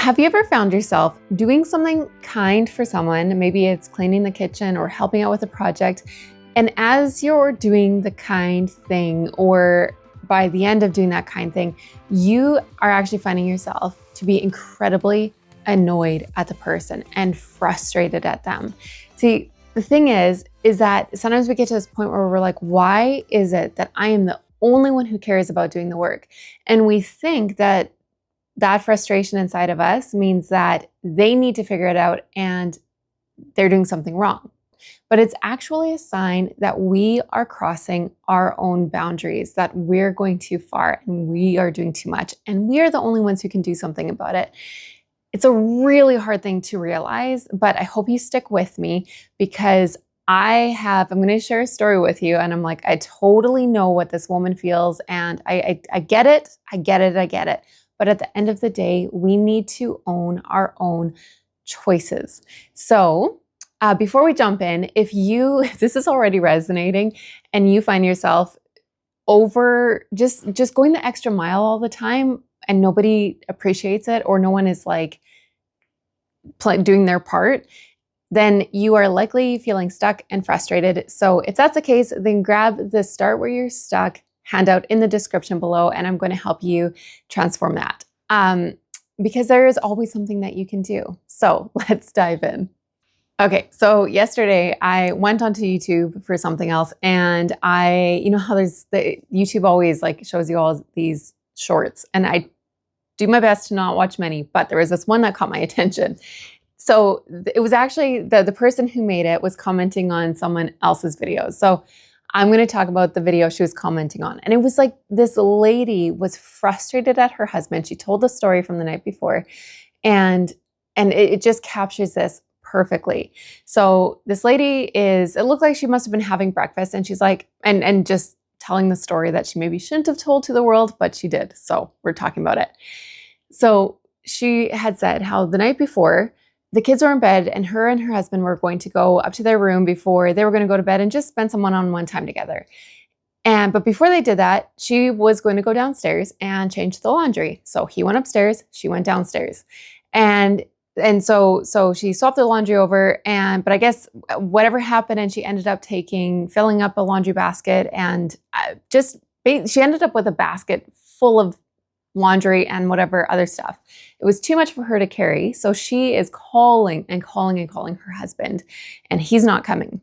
Have you ever found yourself doing something kind for someone? Maybe it's cleaning the kitchen or helping out with a project. And as you're doing the kind thing, or by the end of doing that kind thing, you are actually finding yourself to be incredibly annoyed at the person and frustrated at them. See, the thing is that sometimes we get to this point where we're like, why is it that I am the only one who cares about doing the work? And we think that frustration inside of us means that they need to figure it out and they're doing something wrong. But it's actually a sign that we are crossing our own boundaries, that we're going too far and we are doing too much, and we are the only ones who can do something about it. It's a really hard thing to realize, but I hope you stick with me because I'm going to share a story with you, and I'm like, I totally know what this woman feels, and I get it. I get it. But at the end of the day, we need to own our own choices. So before we jump in, if this is already resonating and you find yourself over just going the extra mile all the time and nobody appreciates it, or no one is like doing their part, then you are likely feeling stuck and frustrated. So if that's the case, then grab the Start Where You're Stuck handout in the description below, and I'm going to help you transform that. Because there is always something that you can do. So let's dive in. Okay, so yesterday I went onto YouTube for something else, and you know how YouTube always like shows you all these shorts, and I do my best to not watch many, but there was this one that caught my attention. So it was actually the person who made it was commenting on someone else's videos. So I'm going to talk about the video she was commenting on. And it was like this lady was frustrated at her husband. She told the story from the night before, and it just captures this perfectly. So this lady it looked like she must have been having breakfast, and she's like, and just telling the story that she maybe shouldn't have told to the world, but she did. So we're talking about it. So she had said how the night before, the kids were in bed and her husband were going to go up to their room before they were going to go to bed and just spend some one-on-one time together. But before they did that, she was going to go downstairs and change the laundry. So he went upstairs, she went downstairs. And so she swapped the laundry over, but I guess whatever happened, and she ended up filling up a laundry basket, and she ended up with a basket full of laundry and whatever other stuff. It was too much for her to carry. So she is calling her husband, and he's not coming.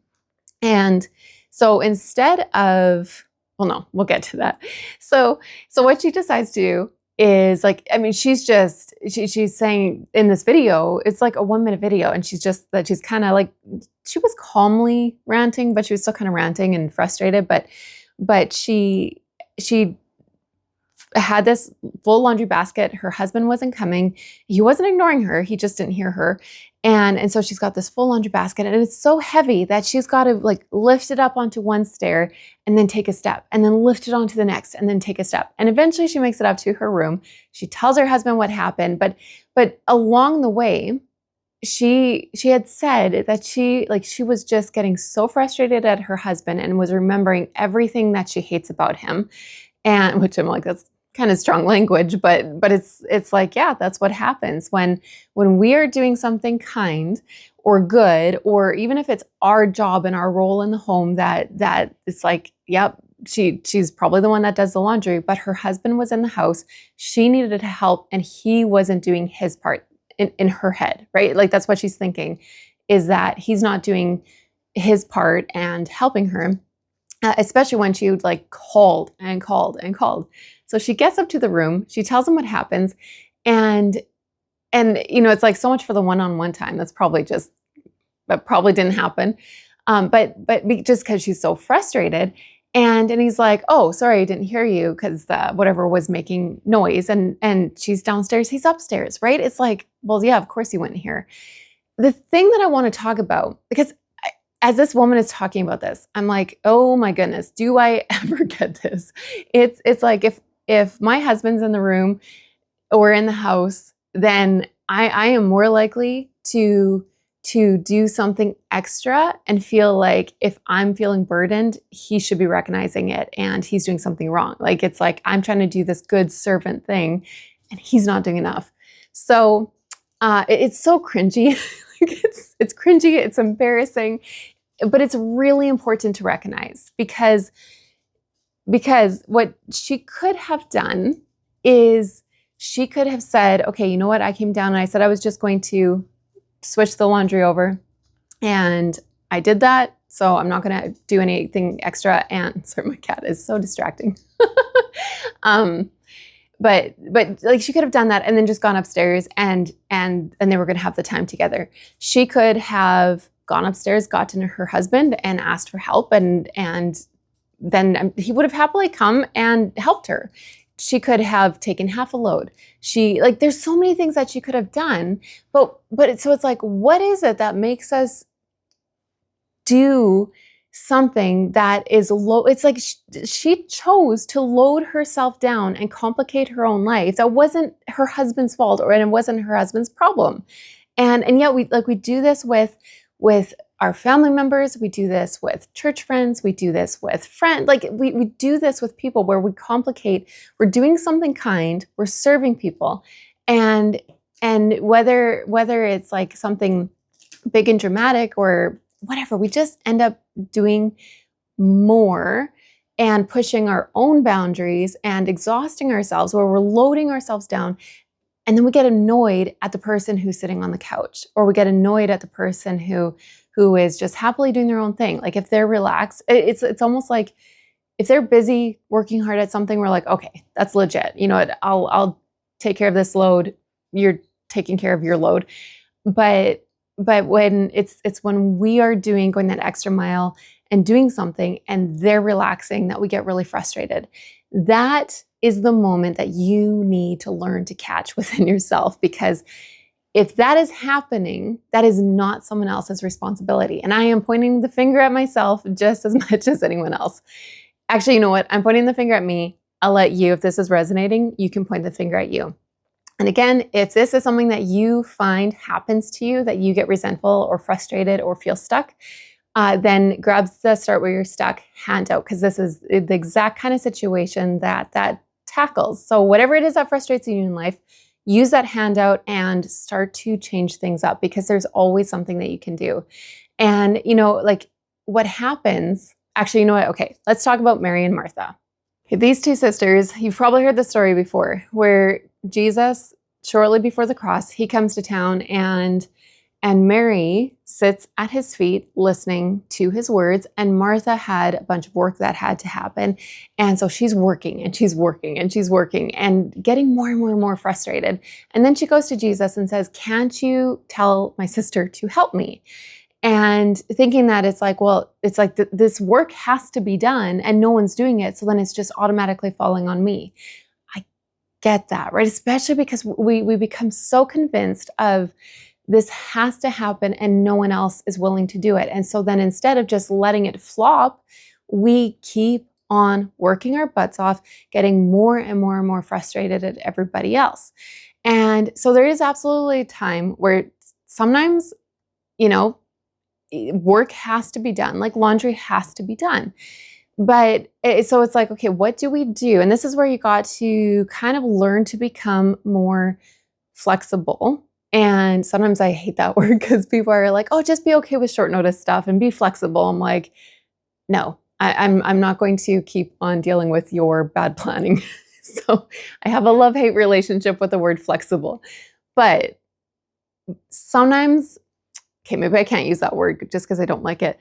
And so instead of, well, no, we'll get to that. So what she decides to do is she's saying in this video, it's like a 1-minute video. And she's kind of like, she was calmly ranting, but she was still kind of ranting and frustrated. But she had this full laundry basket. Her husband wasn't coming. He wasn't ignoring her. He just didn't hear her. And so she's got this full laundry basket, and it's so heavy that she's got to like lift it up onto one stair and then take a step, and then lift it onto the next and then take a step. And eventually she makes it up to her room. She tells her husband what happened, but along the way, she had said that she was just getting so frustrated at her husband and was remembering everything that she hates about him. And which I'm like, that's kind of strong language, but it's like, yeah, that's what happens when we are doing something kind or good, or even if it's our job and our role in the home, that it's like, yep, she's probably the one that does the laundry, but her husband was in the house. She needed to help, and he wasn't doing his part in her head, right? Like that's what she's thinking, is that he's not doing his part and helping her, especially when she like called. So she gets up to the room, she tells him what happens, and you know, it's like so much for the one-on-one time. That probably didn't happen. But just because she's so frustrated, and he's like, oh, sorry, I didn't hear you, because whatever was making noise, and she's downstairs, he's upstairs, right? It's like, well, yeah, of course he wouldn't hear. The thing that I want to talk about, because as this woman is talking about this, I'm like, oh my goodness, do I ever get this? It's like if my husband's in the room or in the house, then I am more likely to do something extra and feel like if I'm feeling burdened, he should be recognizing it and he's doing something wrong. Like it's like I'm trying to do this good servant thing and he's not doing enough. So It's so cringy. It's cringy, it's embarrassing, but it's really important to recognize because what she could have done is she could have said, okay, you know what? I came down and I said I was just going to switch the laundry over, and I did that. So I'm not going to do anything extra. And sorry, my cat is so distracting. But like she could have done that and then just gone upstairs and they were going to have the time together. She could have gone upstairs, gotten her husband and asked for help, and then he would have happily come and helped her. She could have taken half a load. There's so many things that she could have done, but so it's like, what is it that makes us do something that is low? It's like she chose to load herself down and complicate her own life. That wasn't her husband's fault, and it wasn't her husband's problem. And yet we do this with our family members, we do this with church friends, we do this with friends. Like we do this with people where we complicate. We're doing something kind, we're serving people, and whether it's like something big and dramatic or whatever, we just end up doing more and pushing our own boundaries and exhausting ourselves, where we're loading ourselves down. And then we get annoyed at the person who's sitting on the couch, or we get annoyed at the person who is just happily doing their own thing. Like if they're relaxed, it's almost like if they're busy working hard at something, we're like, okay, that's legit. You know what? I'll take care of this load. You're taking care of your load. But when it's when we are going that extra mile and doing something and they're relaxing, that we get really frustrated. That is the moment that you need to learn to catch within yourself, because if that is happening, that is not someone else's responsibility. And I am pointing the finger at myself just as much as anyone else. Actually, you know what? I'm pointing the finger at me. I'll let you, if this is resonating, you can point the finger at you. And again, if this is something that you find happens to you, that you get resentful or frustrated or feel stuck, then grab the Start Where You're Stuck handout, because this is the exact kind of situation that tackles. So whatever it is that frustrates you in life, use that handout and start to change things up, because there's always something that you can do. And, like what happens, actually, you know what? Okay, let's talk about Mary and Martha. Okay, these two sisters, you've probably heard the story before, where Jesus, shortly before the cross, he comes to town and Mary sits at his feet listening to his words, and Martha had a bunch of work that had to happen. And so she's working and she's working and she's working and getting more and more and more frustrated. And then she goes to Jesus and says, can't you tell my sister to help me? And thinking that it's like, well, it's like this work has to be done and no one's doing it. So then it's just automatically falling on me. I get that, right? Especially because we become so convinced of this has to happen and no one else is willing to do it. And so then instead of just letting it flop, we keep on working our butts off, getting more and more and more frustrated at everybody else. And so there is absolutely a time where sometimes, work has to be done, like laundry has to be done. But so it's like, okay, what do we do? And this is where you got to kind of learn to become more flexible. And sometimes I hate that word because people are like, oh, just be okay with short notice stuff and be flexible. I'm like, no, I'm not going to keep on dealing with your bad planning. So I have a love-hate relationship with the word flexible. But sometimes, okay, maybe I can't use that word just because I don't like it.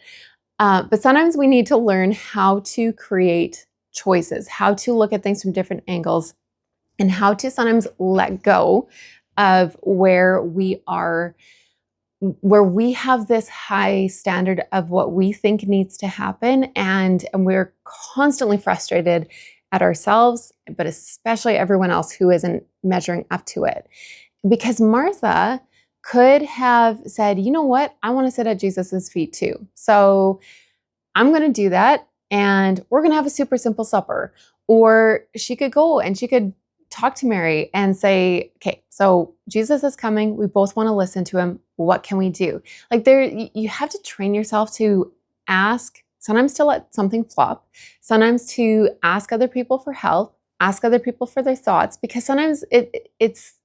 But sometimes we need to learn how to create choices, how to look at things from different angles, and how to sometimes let go of where we have this high standard of what we think needs to happen, and we're constantly frustrated at ourselves, but especially everyone else who isn't measuring up to it. Because Martha could have said, you know what, I want to sit at Jesus's feet too. So I'm going to do that, and we're going to have a super simple supper. Or she could go and she could talk to Mary and say, okay, so Jesus is coming. We both want to listen to him. What can we do? Like you have to train yourself to ask, sometimes to let something flop, sometimes to ask other people for help, ask other people for their thoughts, because sometimes it's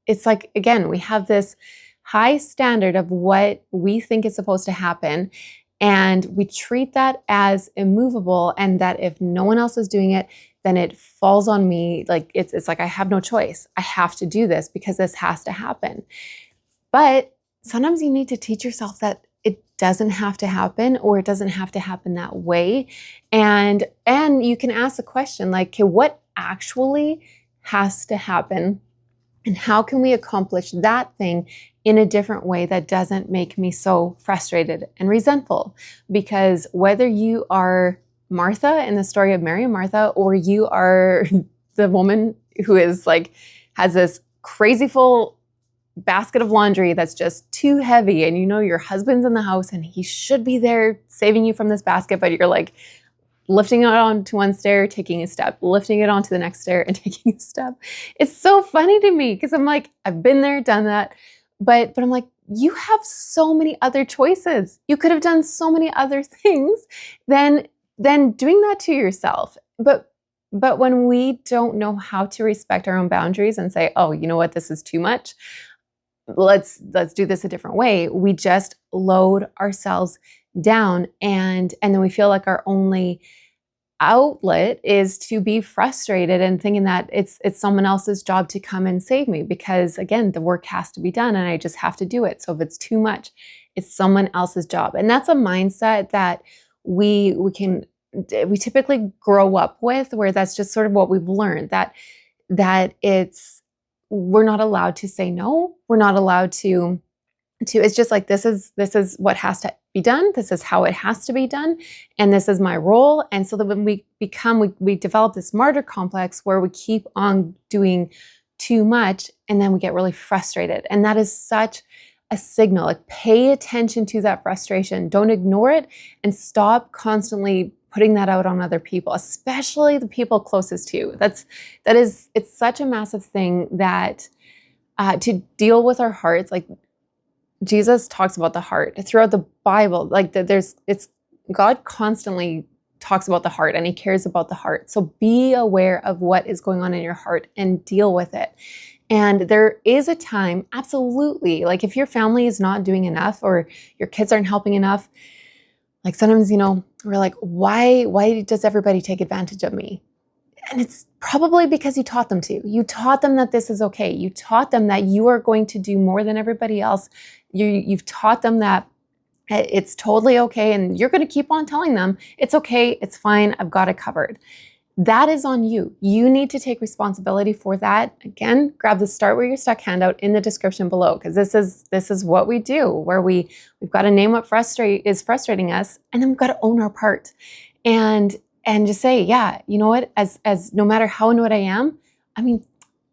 it's like, again, we have this high standard of what we think is supposed to happen. And we treat that as immovable, and that if no one else is doing it, then it falls on me. Like it's like I have no choice. I have to do this because this has to happen. But sometimes you need to teach yourself that it doesn't have to happen, or it doesn't have to happen that way. And you can ask the question like, okay, what actually has to happen? And how can we accomplish that thing in a different way that doesn't make me so frustrated and resentful? Because whether you are Martha in the story of Mary and Martha, or you are the woman who is like, has this crazy full basket of laundry that's just too heavy, and you know your husband's in the house and he should be there saving you from this basket, but you're like lifting it onto one stair, taking a step, lifting it onto the next stair and taking a step. It's so funny to me because I'm like, I've been there, done that. But I'm like, you have so many other choices. You could have done so many other things than doing that to yourself. But when we don't know how to respect our own boundaries and say, oh, you know what, this is too much. Let's do this a different way. We just load ourselves down, and then we feel like our only outlet is to be frustrated and thinking that it's someone else's job to come and save me, because again, the work has to be done and I just have to do it. So if it's too much, it's someone else's job. And that's a mindset that we typically grow up with, where that's just sort of what we've learned, that we're not allowed to say no. We're not allowed to it's just like, this is what has to be done. This is how it has to be done. And this is my role. And so that when we develop this martyr complex where we keep on doing too much, and then we get really frustrated. And that is such a signal. Like, pay attention to that frustration. Don't ignore it, and stop constantly putting that out on other people, especially the people closest to you. It's such a massive thing that to deal with our hearts. Like, Jesus talks about the heart throughout the Bible. Like God constantly talks about the heart, and he cares about the heart. So be aware of what is going on in your heart and deal with it. And there is a time, absolutely, like if your family is not doing enough or your kids aren't helping enough, like sometimes, we're like, why does everybody take advantage of me? And it's probably because you taught them to. You taught them that this is okay. You taught them that you are going to do more than everybody else. You've taught them that it's totally okay, and you're going to keep on telling them it's okay, it's fine, I've got it covered. That is on you. You need to take responsibility for that. Again, grab the Start Where You're Stuck handout in the description below, because this is what we do, where we've got to name what is frustrating us, and then we've got to own our part. And just say, yeah, you know what, as no matter how annoyed I am, I mean,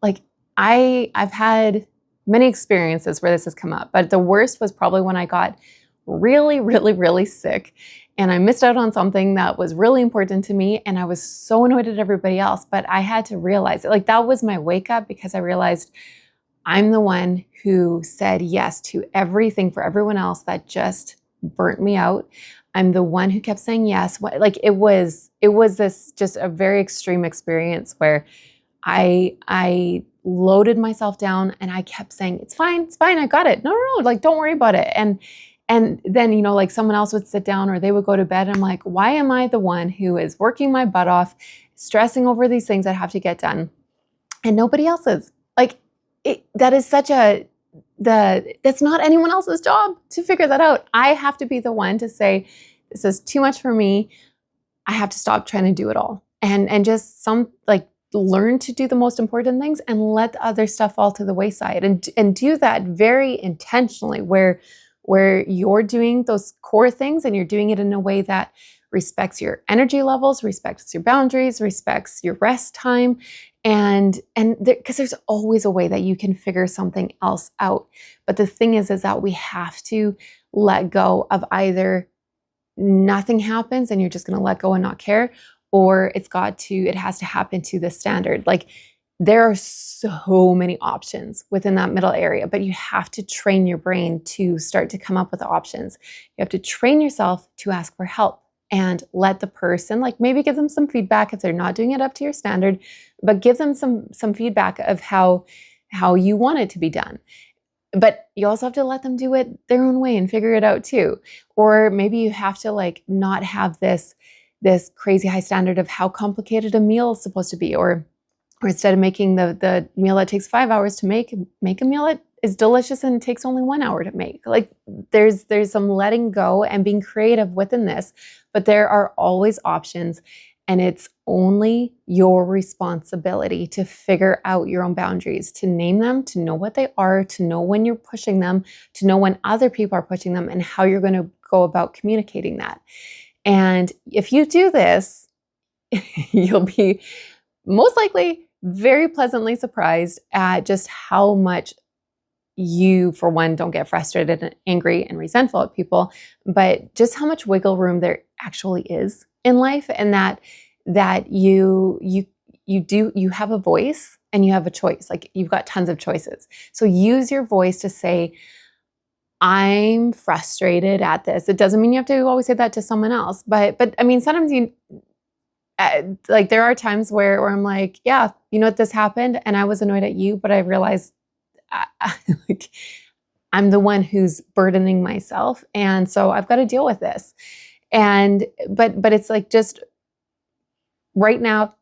like I've had many experiences where this has come up, but the worst was probably when I got really, really, really sick and I missed out on something that was really important to me, and I was so annoyed at everybody else, but I had to realize it. Like, that was my wake up, because I realized I'm the one who said yes to everything for everyone else that just burnt me out. I'm the one who kept saying yes. Like, it was this just a very extreme experience where I loaded myself down and I kept saying, it's fine, I got it. No, like, don't worry about it. And then, like someone else would sit down or they would go to bed. And I'm like, why am I the one who is working my butt off, stressing over these things that have to get done, and nobody else is? Like, that is that's not anyone else's job to figure that out. I have to be the one to say, this is too much for me. I have to stop trying to do it all, and just learn to do the most important things and let the other stuff fall to the wayside, and do that very intentionally, where you're doing those core things and you're doing it in a way that respects your energy levels, respects your boundaries, respects your rest time. And because there's always a way that you can figure something else out. But the thing is that we have to let go of either nothing happens and you're just going to let go and not care, or it has to happen to the standard. Like, there are so many options within that middle area, but you have to train your brain to start to come up with options. You have to train yourself to ask for help and let the person, like, maybe give them some feedback if they're not doing it up to your standard, but give them some feedback of how how you want it to be done. But you also have to let them do it their own way and figure it out too. Or maybe you have to like not have this crazy high standard of how complicated a meal is supposed to be, or instead of making the meal that takes 5 hours to make a meal that is delicious and takes only 1 hour to make. Like there's some letting go and being creative within this, but there are always options, and it's only your responsibility to figure out your own boundaries, to name them, to know what they are, to know when you're pushing them, to know when other people are pushing them, and how you're going to go about communicating that. And if you do this, you'll be most likely very pleasantly surprised at just how much you, for one, don't get frustrated and angry and resentful at people, but just how much wiggle room there actually is in life, and that you have a voice and you have a choice. Like you've got tons of choices. So use your voice to say, I'm frustrated at this. It doesn't mean you have to always say that to someone else, but I mean, sometimes like there are times where I'm like, yeah, you know what, this happened and I was annoyed at you, but I realized like, I'm the one who's burdening myself. And so I've got to deal with this. And, but it's like, just right now,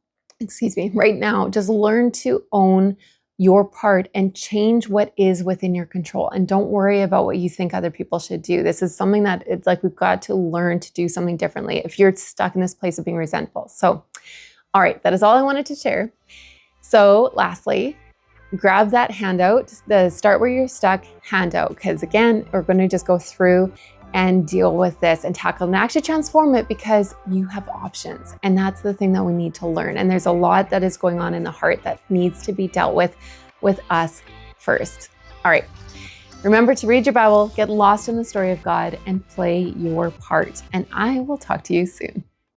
just learn to own your part and change what is within your control. And don't worry about what you think other people should do. This is something that it's like we've got to learn to do something differently if you're stuck in this place of being resentful. So, all right, that is all I wanted to share. So lastly, grab that handout, the Start Where You're Stuck handout, because again, we're going to just go through and deal with this and tackle and actually transform it, because you have options. And that's the thing that we need to learn. And there's a lot that is going on in the heart that needs to be dealt with us first. All right. Remember to read your Bible, get lost in the story of God, and play your part. And I will talk to you soon.